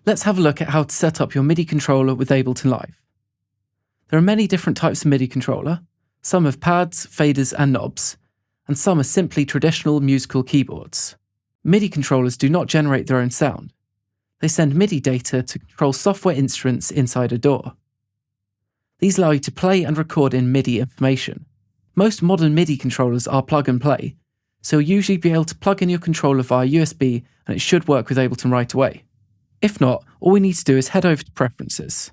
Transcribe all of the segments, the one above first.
Let's have a look at how to set up your MIDI controller with Ableton Live. There are many different types of MIDI controller. Some have pads, faders and knobs, and some are simply traditional musical keyboards. MIDI controllers do not generate their own sound. They send MIDI data to control software instruments inside a DAW. These allow you to play and record in MIDI information. Most modern MIDI controllers are plug and play, so you'll usually be able to plug in your controller via USB and it should work with Ableton right away. If not, all we need to do is head over to Preferences.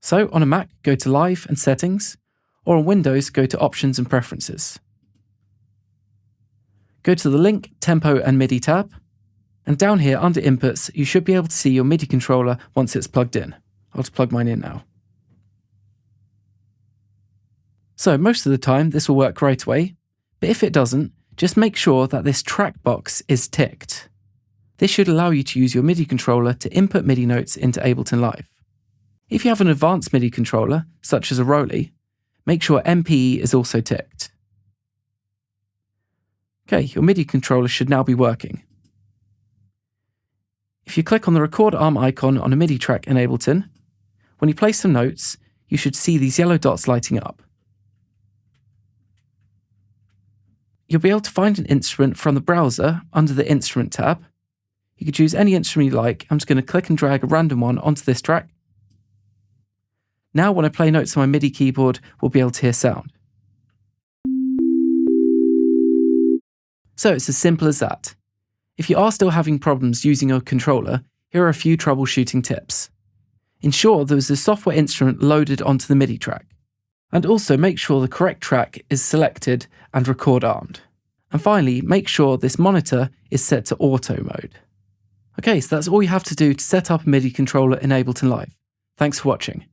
So on a Mac, go to Live and Settings, or on Windows, go to Options and Preferences. Go to the Link, Tempo and MIDI tab, and down here under Inputs, you should be able to see your MIDI controller once it's plugged in. I'll just plug mine in now. So most of the time this will work right away, but if it doesn't, just make sure that this track box is ticked. This should allow you to use your MIDI controller to input MIDI notes into Ableton Live. If you have an advanced MIDI controller, such as a Rolly, make sure MPE is also ticked. Okay, your MIDI controller should now be working. If you click on the record arm icon on a MIDI track in Ableton, when you play some notes, you should see these yellow dots lighting up. You'll be able to find an instrument from the browser under the Instrument tab. You could choose any instrument you like. I'm just going to click and drag a random one onto this track. Now when I play notes on my MIDI keyboard, we'll be able to hear sound. So it's as simple as that. If you are still having problems using your controller, here are a few troubleshooting tips. Ensure there is a software instrument loaded onto the MIDI track. And also make sure the correct track is selected and record armed. And finally, make sure this monitor is set to auto mode. Okay, so that's all you have to do to set up a MIDI controller in Ableton Live. Thanks for watching.